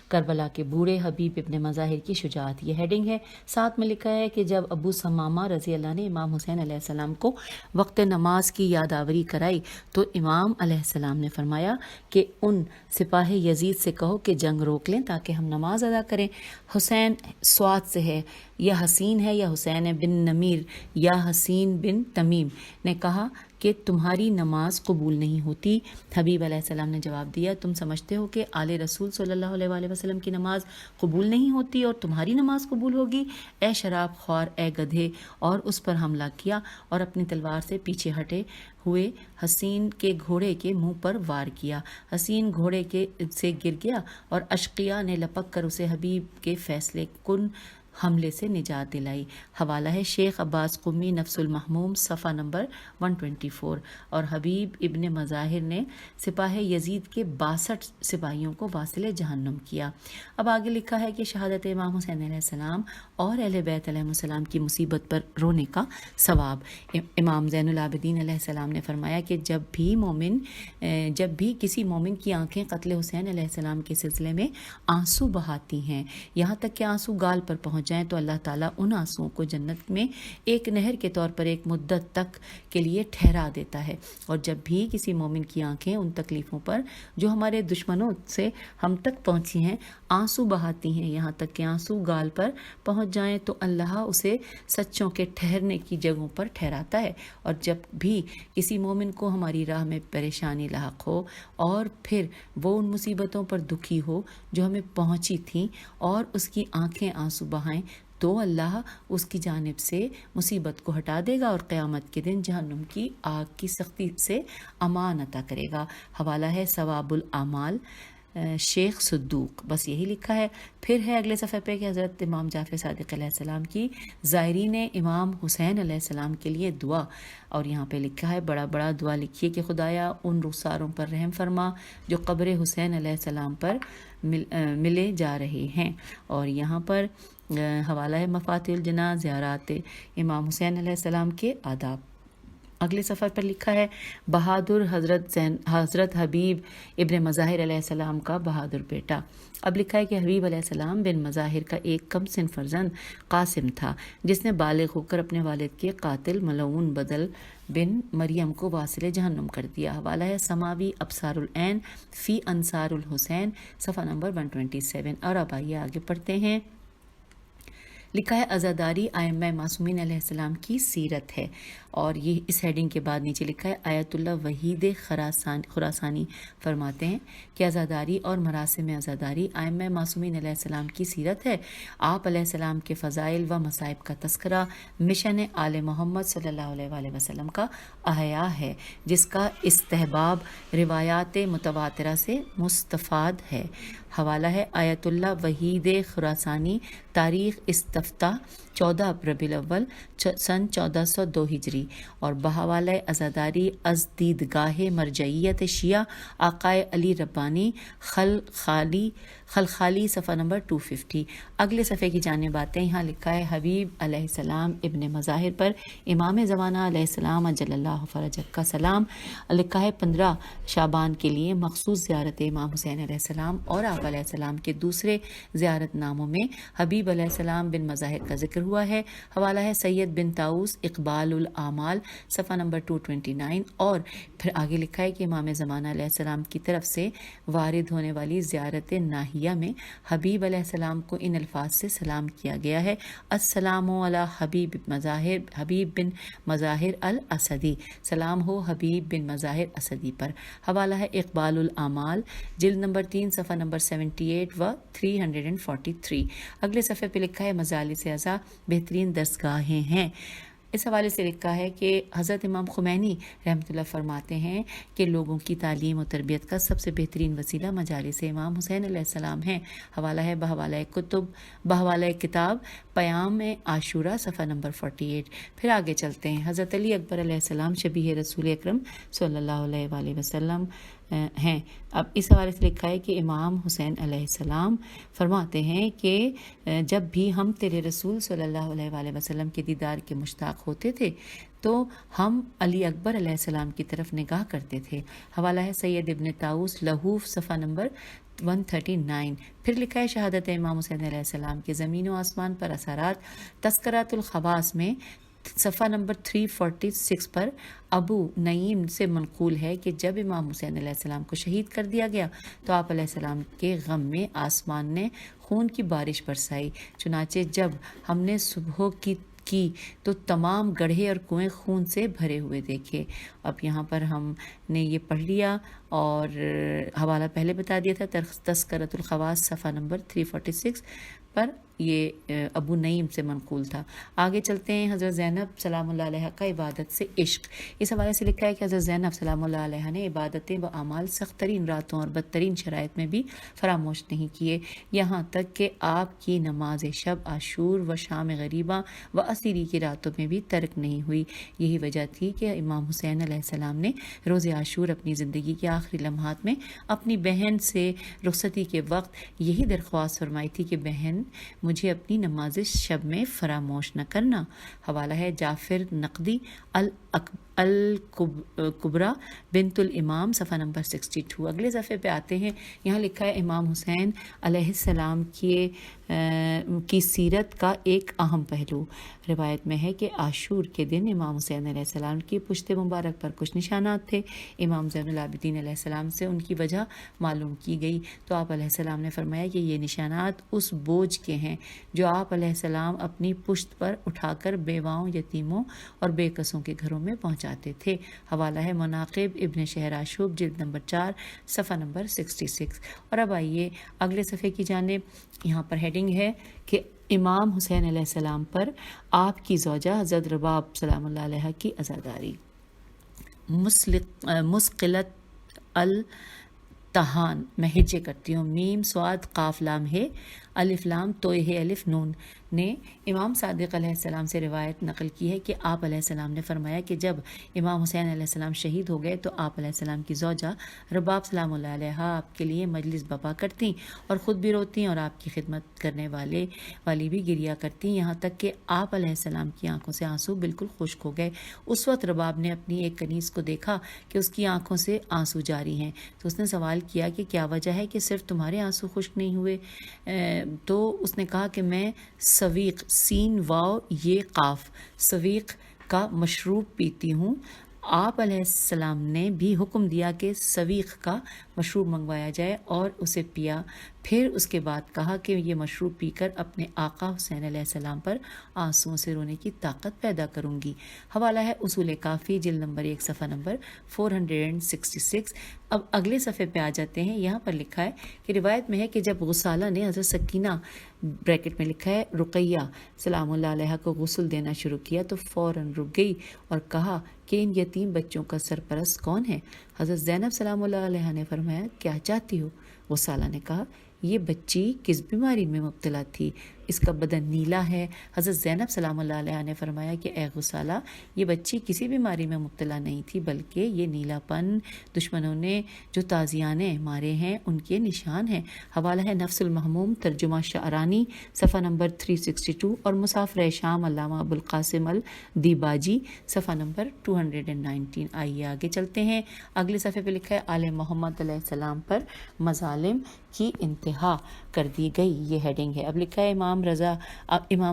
کربلا کے بوڑھے حبیب ابن مظاہر کی شجاعت، یہ ہیڈنگ ہے۔ ساتھ میں لکھا ہے کہ جب ابو ثمامہ رضی اللہ نے امام حسین علیہ السلام کو وقت نماز کی یاد آوری کرائی تو امام علیہ السلام نے فرمایا کہ ان سپاہ یزید سے کہو کہ جنگ روک لیں تاکہ ہم نماز ادا کریں۔ حسین سواد سے ہے یا حسین ہے یا حسین بن نمیر یا حسین بن تمیم نے کہا کہ تمہاری نماز قبول نہیں ہوتی۔ حبیب علیہ السلام نے جواب دیا، تم سمجھتے ہو کہ آل رسول صلی اللہ علیہ وآلہ وسلم کی نماز قبول نہیں ہوتی اور تمہاری نماز قبول ہوگی؟ اے شراب خوار، اے گدھے! اور اس پر حملہ کیا اور اپنی تلوار سے پیچھے ہٹے ہوئے حسین کے گھوڑے کے منہ پر وار کیا۔ حسین گھوڑے سے گر گیا اور اشقیاء نے لپک کر اسے حبیب کے فیصلے کن حملے سے نجات دلائی۔ حوالہ ہے شیخ عباس قمی نفس المحموم صفحہ نمبر 124۔ اور حبیب ابن مظاہر نے سپاہ یزید کے 62 سپاہیوں کو واصل جہنم کیا۔ اب آگے لکھا ہے کہ شہادت امام حسین علیہ السلام اور اہل بیت علیہ السلام کی مصیبت پر رونے کا ثواب۔ امام زین العابدین علیہ السلام نے فرمایا کہ جب بھی کسی مومن کی آنکھیں قتل حسین علیہ السلام کے سلسلے میں آنسو بہاتی ہیں، یہاں تک کہ آنسو گال پر پہنچ جائیں، تو اللہ تعالیٰ ان آنسوؤں کو جنت میں ایک نہر کے طور پر ایک مدت تک کے لیے ٹھہرا دیتا ہے۔ اور جب بھی کسی مومن کی آنکھیں ان تکلیفوں پر جو ہمارے دشمنوں سے ہم تک پہنچی ہیں آنسو بہاتی ہیں، یہاں تک کہ آنسو گال پر پہنچ جائیں، تو اللہ اسے سچوں کے ٹھہرنے کی جگہوں پر ٹھہراتا ہے۔ اور جب بھی کسی مومن کو ہماری راہ میں پریشانی لاحق ہو اور پھر وہ ان مصیبتوں پر دکھی ہو جو ہمیں پہنچی تھیں اور اس کی آنکھیں آنسو بہائیں، تو اللہ اس کی جانب سے مصیبت کو ہٹا دے گا اور قیامت کے دن جہنم کی آگ کی سختی سے امان عطا کرے گا۔ حوالہ ہے ثواب الاعمال شیخ صدوق، بس یہی لکھا ہے۔ پھر ہے اگلے صفحے پہ کہ حضرت امام جعفر صادق علیہ السلام کی زائرین امام حسین علیہ السلام کے لیے دعا، اور یہاں پہ لکھا ہے بڑا بڑا دعا لکھیے کہ خدایا ان رخساروں پر رحم فرما جو قبر حسین علیہ السلام پر ملے جا رہے ہیں۔ اور یہاں پر حوالہ ہے مفاتیح الجناح زیارات امام حسین علیہ السلام کے آداب۔ اگلے صفحے پر لکھا ہے بہادر حضرت حبیب ابن مظاہر علیہ السلام کا بہادر بیٹا۔ اب لکھا ہے کہ حبیب علیہ السلام بن مظاہر کا ایک کم سن فرزند قاسم تھا، جس نے بالغ ہو کر اپنے والد کے قاتل ملعون بدل بن مریم کو واصل جہنم کر دیا۔ حوالہ ہے سماوی ابصار العین فی انصار الحسین صفحہ نمبر 127۔ اور اب آئیے آگے پڑھتے ہیں۔ لکھا ہے عزاداری ائمہ معصومین علیہ السلام کی سیرت ہے، اور یہ اس ہیڈنگ کے بعد نیچے لکھا ہے آیت اللہ وحید خراسانی فرماتے ہیں کہ عزاداری اور مراسم عزاداری ائمہ معصومین علیہ السلام کی سیرت ہے۔ آپ علیہ السلام کے فضائل و مصائب کا تذکرہ مشن آل محمد صلی اللہ علیہ وآلہ وسلم کا احیاء ہے، جس کا استحباب روایات متواترہ سے مستفاد ہے۔ حوالہ ہے آیت اللہ وحید خراسانی تاریخ استفتاح 14 ربیع الاول سن 1402 ہجری، اور بحوالہ عزاداری از دیدگاہ مرجعیت شیعہ آقائے علی ربانی خلخالی صفحہ نمبر 250۔ اگلے صفحے کی جانب آتے ہیں، یہاں لکھا ہے حبیب علیہ السلام ابن مظاہر پر امام زمانہ علیہ السلام اجل اللہ فرجہ کا سلام۔ لکھا ہے 15 شعبان کے لیے مخصوص زیارت امام حسین علیہ السلام اور آپ علیہ السلام کے دوسرے زیارت ناموں میں حبیب علیہ السلام بن مظاہر کا ذکر ہوا ہے۔ حوالہ ہے سید بن طاؤس اقبال الاعمال صفحہ نمبر 229۔ اور پھر آگے لکھا ہے کہ امام زمانہ علیہ السلام کی طرف سے وارد ہونے والی زیارت ناہیہ میں حبیب علیہ السلام کو ان الفاظ سے سلام کیا گیا ہے، السلام علی حبیب بن مظاہر الاسدی، سلام ہو حبیب بن مظاہر اسدی پر۔ حوالہ ہے اقبال الاعمال جلد نمبر 3 صفحہ نمبر 78 و 343۔ اگلے صفحے پہ لکھا ہے مجالس اعزا بہترین درسگاہیں ہیں۔ اس حوالے سے لکھا ہے کہ حضرت امام خمینی رحمۃ اللہ فرماتے ہیں کہ لوگوں کی تعلیم و تربیت کا سب سے بہترین وسیلہ مجالس امام حسین علیہ السلام ہیں۔ حوالہ ہے بحوالہ کتاب پیام عاشورہ صفحہ نمبر 48۔ پھر آگے چلتے ہیں۔ حضرت علی اکبر علیہ السلام شبیہ رسول اکرم صلی اللہ علیہ وآلہ وسلم ہیں۔ اب اس حوالے سے لکھا ہے کہ امام حسین علیہ السلام فرماتے ہیں کہ جب بھی ہم تیرے رسول صلی اللہ علیہ وآلہ وسلم کے دیدار کے مشتاق ہوتے تھے تو ہم علی اکبر علیہ السلام کی طرف نگاہ کرتے تھے۔ حوالہ ہے سید ابن طاؤس لہوف صفحہ نمبر 139۔ پھر لکھا ہے شہادت امام حسین علیہ السلام کے زمین و آسمان پر اثرات تذکرات الخواص میں صفحہ نمبر 346 پر ابو نعیم سے منقول ہے کہ جب امام حسین علیہ السلام کو شہید کر دیا گیا تو آپ علیہ السلام کے غم میں آسمان نے خون کی بارش برسائی، چنانچہ جب ہم نے صبح کی تو تمام گڑھے اور کنویں خون سے بھرے ہوئے دیکھے۔ اب یہاں پر ہم نے یہ پڑھ لیا اور حوالہ پہلے بتا دیا تھا، تذکرۃ الخواص صفحہ نمبر 346 پر یہ ابو نعیم سے منقول تھا۔ آگے چلتے ہیں، حضرت زینب سلام اللہ علیہ کا عبادت سے عشق۔ اس حوالے سے لکھا ہے کہ حضرت زینب سلام اللہ علیہ نے عبادتیں و اعمال سخت ترین راتوں اور بدترین شرائط میں بھی فراموش نہیں کیے، یہاں تک کہ آپ کی نماز شب عاشور و شام غریبہ و اسیری کی راتوں میں بھی ترک نہیں ہوئی۔ یہی وجہ تھی کہ امام حسین علیہ السلام نے روز عاشور اپنی زندگی کے آخری لمحات میں اپنی بہن سے رخصتی کے وقت یہی درخواست فرمائی تھی کہ بہن مجھے اپنی نماز شب میں فراموش نہ کرنا۔ حوالہ ہے جعفر نقدی الکبریٰ بنت الامام صفحہ نمبر 62۔ اگلے صفحے پہ آتے ہیں، یہاں لکھا ہے امام حسین علیہ السلام کی سیرت کا ایک اہم پہلو۔ روایت میں ہے کہ عاشور کے دن امام حسین علیہ السلام کی پشت مبارک پر کچھ نشانات تھے۔ امام زین العابدین علیہ السلام سے ان کی وجہ معلوم کی گئی تو آپ علیہ السلام نے فرمایا کہ یہ نشانات اس بوجھ کے ہیں جو آپ علیہ السلام اپنی پشت پر اٹھا کر بیواؤں، یتیموں اور بے کسوں کے گھروں میں پہنچاتے تھے۔ حوالہ ہے مناقب ابن شہر آشوب جلد نمبر 4 صفحہ نمبر 66۔ اور اب آئیے اگلے صفحے کی جانب، یہاں پر ہیڈنگ ہے کہ امام حسین علیہ السلام پر آپ کی زوجہ حضرت رباب سلام اللہ علیہ کی عزاداری۔ مسقلت التحان، میں ہجے کرتی ہوں، میم سواد قاف لام ہے الف لام توئے ہے الف نون نے امام صادق علیہ السلام سے روایت نقل کی ہے کہ آپ علیہ السلام نے فرمایا کہ جب امام حسین علیہ السلام شہید ہو گئے تو آپ علیہ السلام کی زوجہ رباب سلام اللہ علیہ آپ کے لیے مجلس بپا کرتیں اور خود بھی روتیں اور آپ کی خدمت کرنے والی بھی گریا کرتیں، یہاں تک کہ آپ علیہ السلام کی آنکھوں سے آنسو بالکل خشک ہو گئے۔ اس وقت رباب نے اپنی ایک کنیز کو دیکھا کہ اس کی آنکھوں سے آنسو جاری ہیں تو اس نے سوال کیا کہ کیا وجہ ہے کہ صرف تمہارے آنسو خشک نہیں ہوئے؟ تو اس نے کہا کہ میں سویق سین واو یہ قاف سویق کا مشروب پیتی ہوں۔ آپ علیہ السلام نے بھی حکم دیا کہ سویق کا مشروب منگوایا جائے اور اسے پیا، پھر اس کے بعد کہا کہ یہ مشروب پی کر اپنے آقا حسین علیہ السلام پر آنسوؤں سے رونے کی طاقت پیدا کروں گی۔ حوالہ ہے اصول کافی جلد نمبر 1 صفحہ نمبر 466۔ اب اگلے صفحے پہ آ جاتے ہیں، یہاں پر لکھا ہے کہ روایت میں ہے کہ جب غسالہ نے حضرت سکینہ بریکٹ میں لکھا ہے رقیہ سلام اللہ علیہ کو غسل دینا شروع کیا تو فوراً رک گئی اور کہا کہ ان یتیم بچوں کا سرپرست کون ہے؟ حضرت زینب سلام اللہ علیہ نے فرمایا کیا چاہتی ہو؟ غسالہ نے کہا یہ بچی کس بیماری میں مبتلا تھی؟ اس کا بدن نیلا ہے۔ حضرت زینب سلام اللہ علیہ نے فرمایا کہ اے غسالہ، یہ بچی کسی بیماری میں مبتلا نہیں تھی بلکہ یہ نیلا پن دشمنوں نے جو تازیانے مارے ہیں ان کے نشان ہیں۔ حوالہ ہے نفس المحموم ترجمہ شعرانی صفحہ نمبر 362 اور مسافر شام علامہ ابوالقاسم الدیباجی صفحہ نمبر 219۔ آئیے آگے چلتے ہیں، اگلے صفحے پہ لکھا ہے آل محمد علیہ السلام پر مظالم کی انتہا کر دی گئی، یہ ہیڈنگ ہے۔ اب لکھا ہے امام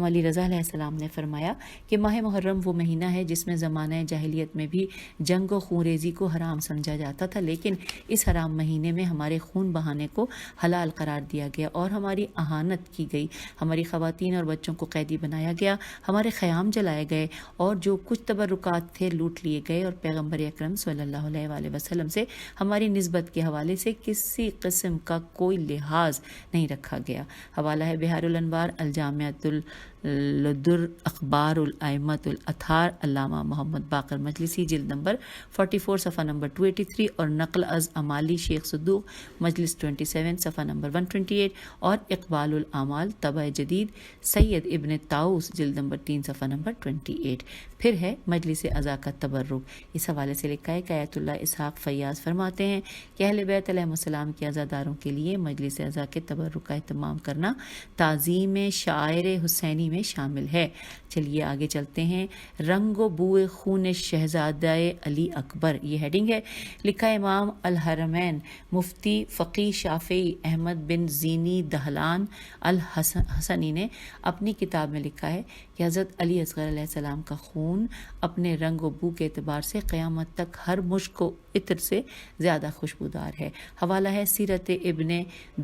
علی رضا علیہ السلام نے فرمایا کہ ماہ محرم وہ مہینہ ہے جس میں زمانہ جاہلیت میں بھی جنگ و خونریزی کو حرام سمجھا جاتا تھا، لیکن اس حرام مہینے میں ہمارے خون بہانے کو حلال قرار دیا گیا اور ہماری اہانت کی گئی، ہماری خواتین اور بچوں کو قیدی بنایا گیا، ہمارے خیام جلائے گئے اور جو کچھ تبرکات تھے لوٹ لیے گئے، اور پیغمبر اکرم صلی اللہ علیہ وآلہ وسلم سے ہماری نسبت کے حوالے سے کسی قسم کا کوئی لحاظ الفاظ نہیں رکھا گیا۔ حوالہ ہے بحار الانوار الجامعۃ الدر اخبار الائمۃ الاطہار علامہ محمد باقر مجلسی جلد نمبر 44 صفحہ نمبر 283 اور نقل از امالی شیخ صدوق مجلس 27 صفحہ نمبر 128 اور اقبال الاعمال طبع جدید سید ابن طاؤس جلد نمبر 3 صفحہ نمبر 28۔ پھر ہے مجلس ازا کا تبرک، اس حوالے سے لکھا ہے کہ آیت اللہ اسحاق فیاض فرماتے ہیں کہ اہل بیت علیہ السلام کے عزاداروں کے لیے مجلس ازا کے تبرک کا اہتمام کرنا تعظیم شاعر حسینی میں شامل ہے۔ چلیے آگے چلتے ہیں۔ رنگ و بو خون شہزادہ علی اکبر، یہ ہیڈنگ ہے۔ لکھا ہے امام الحرمین مفتی فقی شافعی احمد بن زینی دہلان الحسنی نے اپنی کتاب میں لکھا ہے کہ حضرت علی اصغر علیہ السلام کا خون اپنے رنگ و بو کے اعتبار سے قیامت تک ہر مشک و عطر سے زیادہ خوشبودار ہے۔ حوالہ ہے سیرت ابن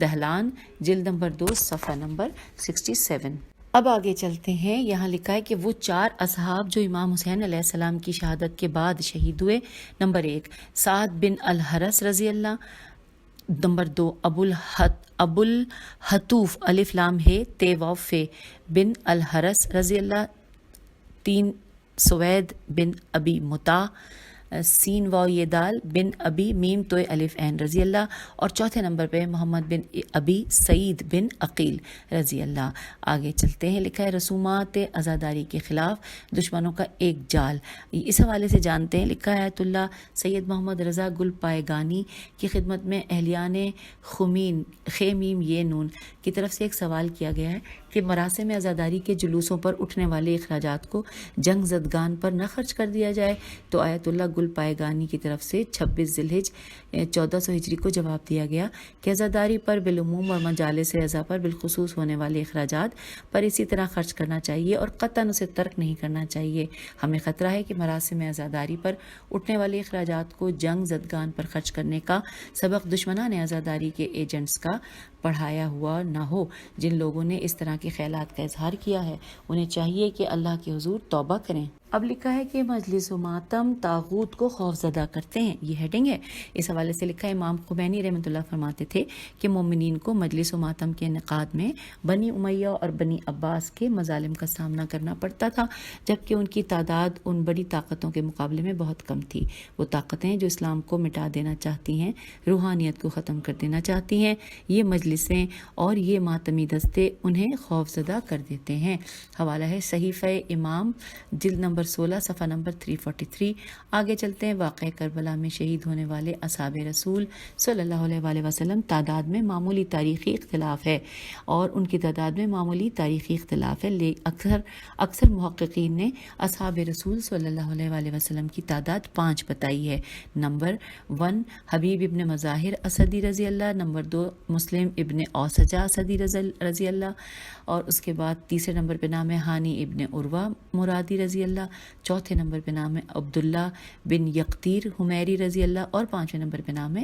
دہلان جلد نمبر 2 صفحہ نمبر 67۔ اب آگے چلتے ہیں۔ یہاں لکھا ہے کہ وہ 4 اصحاب جو امام حسین علیہ السلام کی شہادت کے بعد شہید ہوئے، نمبر 1 سعد بن الحرس رضی اللہ، نمبر 2 ابو الحتوف الف لام ہے تے واو فے بن الحرس رضی اللہ، 3 سوید بن ابی متا سین واو یہ دال بن ابی میم توئے الف عین رضی اللہ، اور چوتھے نمبر پہ محمد بن ابی سعید بن عقیل رضی اللہ۔ آگے چلتے ہیں۔ لکھا ہے رسومات عزاداری کے خلاف دشمنوں کا ایک جال، اس حوالے سے جانتے ہیں۔ لکھا ہے آیت اللہ سید محمد رضا گل پائیگانی کی خدمت میں اہلیان خیمیم یہ نون کی طرف سے ایک سوال کیا گیا ہے کہ مراسم عزاداری کے جلوسوں پر اٹھنے والے اخراجات کو جنگ زدگان پر نہ خرچ کر دیا جائے، تو آیت اللہ گل پائیگانی کی طرف سے 26 ذی الحج 1400 ہجری کو جواب دیا گیا کہ عزاداری پر بالعموم اور مجالس عزا پر بالخصوص ہونے والے اخراجات پر اسی طرح خرچ کرنا چاہیے اور قطعاً اسے ترک نہیں کرنا چاہیے۔ ہمیں خطرہ ہے کہ مراسم عزاداری پر اٹھنے والے اخراجات کو جنگ زدگان پر خرچ کرنے کا سبق دشمنان عزاداری کے ایجنٹس کا پڑھایا ہوا نہ ہو۔ جن لوگوں نے اس طرح کے خیالات کا اظہار کیا ہے انہیں چاہیے کہ اللہ کے حضور توبہ کریں۔ اب لکھا ہے کہ مجلس و ماتم طاغوت کو خوفزدہ کرتے ہیں، یہ ہیڈنگ ہے۔ اس حوالے سے لکھا ہے امام خمینی رحمۃ اللہ فرماتے تھے کہ مومنین کو مجلس و ماتم کے انعقاد میں بنی امیہ اور بنی عباس کے مظالم کا سامنا کرنا پڑتا تھا، جبکہ ان کی تعداد ان بڑی طاقتوں کے مقابلے میں بہت کم تھی۔ وہ طاقتیں جو اسلام کو مٹا دینا چاہتی ہیں، روحانیت کو ختم کر دینا چاہتی ہیں، یہ مجلسیں اور یہ ماتمی دستے انہیں خوفزدہ کر دیتے ہیں۔ حوالہ ہے صحیفہ امام جلد نمبر 16 صفحہ نمبر 343۔ آگے چلتے ہیں۔ واقعہ کربلا میں شہید ہونے والے اصحاب رسول صلی اللہ علیہ وآلہ وسلم تعداد میں معمولی تاریخی اختلاف ہے، اور ان کی تعداد میں معمولی تاریخی اختلاف ہے، اکثر محققین نے اصحاب رسول صلی اللہ علیہ وآلہ وسلم کی تعداد 5 بتائی ہے۔ نمبر 1 حبیب ابن مظاہر اسدی رضی اللہ، نمبر 2 مسلم ابن اوسجہ اسدی رضی اللہ، اور اس کے بعد تیسرے نمبر پہ نام ہے ہانی ابن عروہ مرادی رضی اللہ، چوتھے نمبر پہ نام ہے عبداللہ بن یقتیر حمیری رضی اللہ، اور 5ویں نمبر پہ نام ہے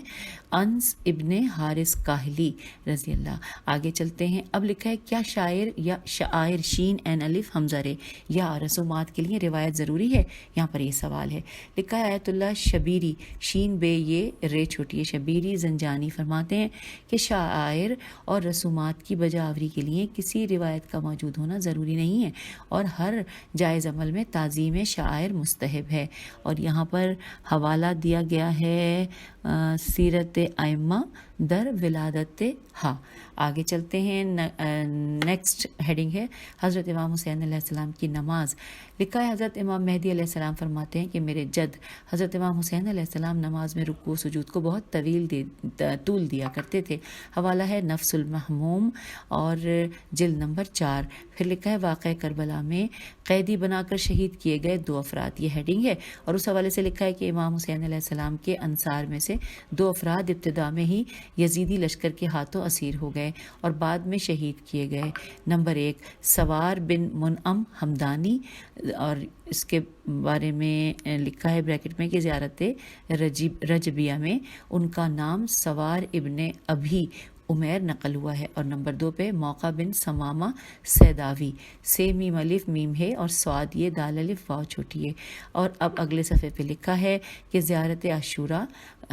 انس ابن حارث کاہلی رضی اللہ۔ آگے چلتے ہیں۔ اب لکھا ہے کیا شاعر یا شاعر شین این الف حمزہ رے یا رسومات کے لیے روایت ضروری ہے؟ یہاں پر یہ سوال ہے۔ لکھا ہے آیت اللہ شبیری شین بے یہ رے چھوٹی ہے شبیری زنجانی فرماتے ہیں کہ شاعر اور رسومات کی بجاوری کے لیے کسی روایت کا موجود ہونا ضروری نہیں ہے، اور ہر جائز عمل میں تعظیم شاعر مستحب ہے۔ اور یہاں پر حوالہ دیا گیا ہے سیرت ائمہ در ولادت ہا۔ آگے چلتے ہیں۔ نیکسٹ ہیڈنگ ہے حضرت امام حسین علیہ السلام کی نماز۔ لکھا ہے حضرت امام مہدی علیہ السلام فرماتے ہیں کہ میرے جد حضرت امام حسین علیہ السلام نماز میں رکوع و سجود کو بہت طول دیا کرتے تھے۔ حوالہ ہے نفس المحموم اور جلد نمبر 4۔ پھر لکھا ہے واقعہ کربلا میں قیدی بنا کر شہید کیے گئے 2 افراد، یہ ہیڈنگ ہے۔ اور اس حوالے سے لکھا ہے کہ امام حسین علیہ السلام کے انصار میں سے 2 افراد ابتدا میں ہی یزیدی لشکر کے ہاتھوں اسیر ہو گئے اور بعد میں شہید کیے گئے۔ نمبر 1 سوار بن منعم حمدانی، اور اس کے بارے میں لکھا ہے بریکٹ میں کہ زیارت رجبیہ میں ان کا نام سوار ابن ابھی عمیر نقل ہوا ہے، اور نمبر 2 پہ موقع بن سمامہ سیداوی، سے میم الف میم ہے اور سعاد یہ دال الف واو چھوٹی ہے۔ اور اب اگلے صفحے پہ لکھا ہے کہ زیارت عاشورہ،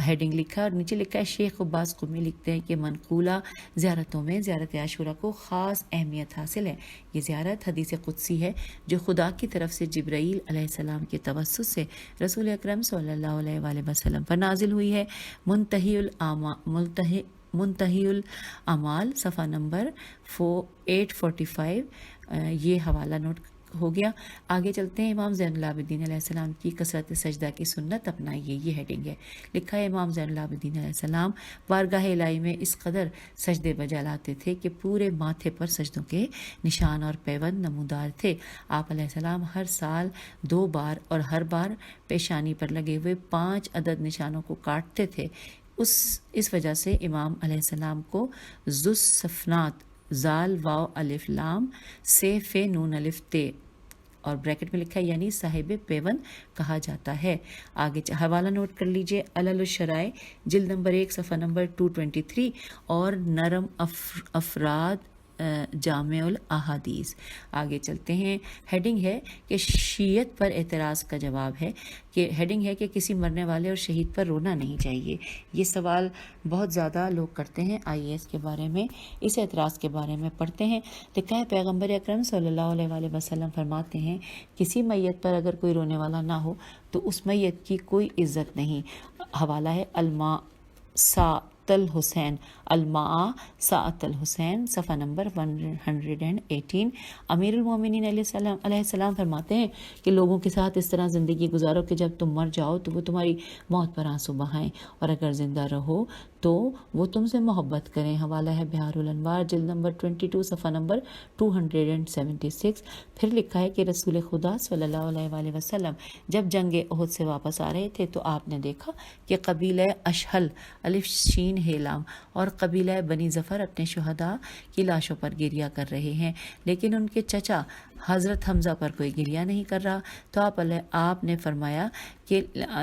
ہیڈنگ لکھا اور نیچے لکھا ہے شیخ عباس قمی لکھتے ہیں کہ منقولہ زیارتوں میں زیارت عاشورہ کو خاص اہمیت حاصل ہے۔ یہ زیارت حدیث قدسی ہے جو خدا کی طرف سے جبرائیل علیہ السلام کے توسط سے رسول اکرم صلی اللہ علیہ وآلہ وسلم پر نازل ہوئی ہے۔ منتہی الاعمال صفحہ نمبر 845، یہ حوالہ نوٹ ہو گیا۔ آگے چلتے ہیں، امام زین العابدین علیہ السلام کی کثرت سجدہ کی سنت اپنائیے، یہ ہیڈنگ ہے۔ لکھا ہے امام زین العابدین علیہ السلام بارگاہ الہی میں اس قدر سجدے بجا لاتے تھے کہ پورے ماتھے پر سجدوں کے نشان اور پیوند نمودار تھے۔ آپ علیہ السلام ہر سال 2 بار اور ہر بار پیشانی پر لگے ہوئے 5 عدد نشانوں کو کاٹتے تھے۔ اس وجہ سے امام علیہ السلام کو ذو الصفنات، زال واو الف لام، سے فے نون الف تے اور بریکٹ میں لکھا ہے یعنی صاحب پیون کہا جاتا ہے۔ آگے حوالہ نوٹ کر لیجئے، علل الشرائع جلد نمبر 1 صفحہ نمبر 223 اور نرم افراد جامع الاحادیث۔ آگے چلتے ہیں، ہیڈنگ ہے کہ شیعت پر اعتراض کا جواب ہے، کہ ہیڈنگ ہے کہ کسی مرنے والے اور شہید پر رونا نہیں چاہیے۔ یہ سوال بہت زیادہ لوگ کرتے ہیں IAS کے بارے میں، اس اعتراض کے بارے میں پڑھتے ہیں۔ لکھا ہے پیغمبر اکرم صلی اللہ علیہ وآلہ وسلم فرماتے ہیں کسی میت پر اگر کوئی رونے والا نہ ہو تو اس میت کی کوئی عزت نہیں۔ حوالہ ہے الماء ساعت الحسین، الماء ساعت الحسین صفحہ نمبر 118۔ امیر المومنین علیہ السلام فرماتے ہیں کہ لوگوں کے ساتھ اس طرح زندگی گزارو کہ جب تم مر جاؤ تو وہ تمہاری موت پر آنسو بہائیں، اور اگر زندہ رہو تو وہ تم سے محبت کریں۔ حوالہ ہے بہار الانوار جلد نمبر 22 صفحہ نمبر 276۔ پھر لکھا ہے کہ رسول خدا صلی اللہ علیہ وآلہ وسلم جب جنگ احد سے واپس آ رہے تھے تو آپ نے دیکھا کہ قبیلہ اشہل الف شین ہیلام اور قبیلہ بنی ظفر اپنے شہداء کی لاشوں پر گریہ کر رہے ہیں، لیکن ان کے چچا حضرت حمزہ پر کوئی گریہ نہیں کر رہا۔ تو آپ نے فرمایا کہ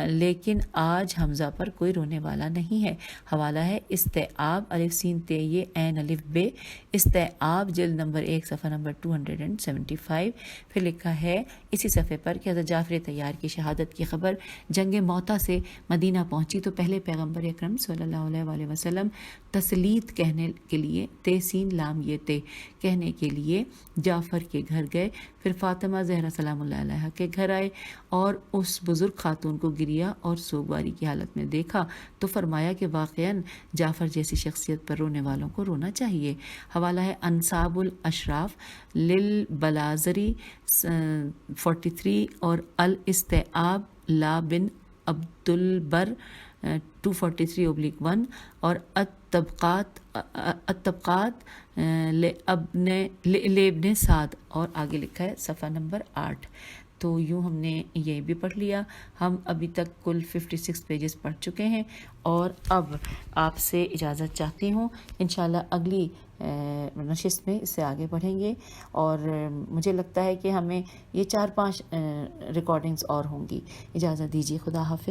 لیکن آج حمزہ پر کوئی رونے والا نہیں ہے۔ حوالہ ہے استیعاب الف سین تے یہ عین الف بے، استیعاب جلد نمبر 1 صفحہ نمبر 275۔ پھر لکھا ہے اسی صفحے پر کہ حضرت جعفر طیار کی شہادت کی خبر جنگ موتا سے مدینہ پہنچی تو پہلے پیغمبر اکرم صلی اللہ علیہ وآلہ وسلم تسلیت کہنے کے لیے تیسین لام یہ تے کہنے کے لیے جعفر کے گھر گئے، پھر فاطمہ زہرا سلام اللہ علیہ کے گھر آئے اور اس بزرگ خاتون کو گریہ اور سوگواری کی حالت میں دیکھا تو فرمایا کہ واقعاً جعفر جیسی شخصیت پر رونے والوں کو رونا چاہیے۔ حوالہ ہے انصاب الاشراف للبلازری 43 اور الاستیعاب لا بن عبد البر 243/1 اور الطبقات لابن سعد اور آگے لکھا ہے صفحہ نمبر 8۔ تو یوں ہم نے یہ بھی پڑھ لیا۔ ہم ابھی تک کل 56 پیجز پڑھ چکے ہیں اور اب آپ سے اجازت چاہتی ہوں، انشاءاللہ اگلی نشست میں اس سے آگے بڑھیں گے، اور مجھے لگتا ہے کہ ہمیں یہ 4-5 ریکارڈنگز اور ہوں گی۔ اجازت دیجیے، خدا حافظ۔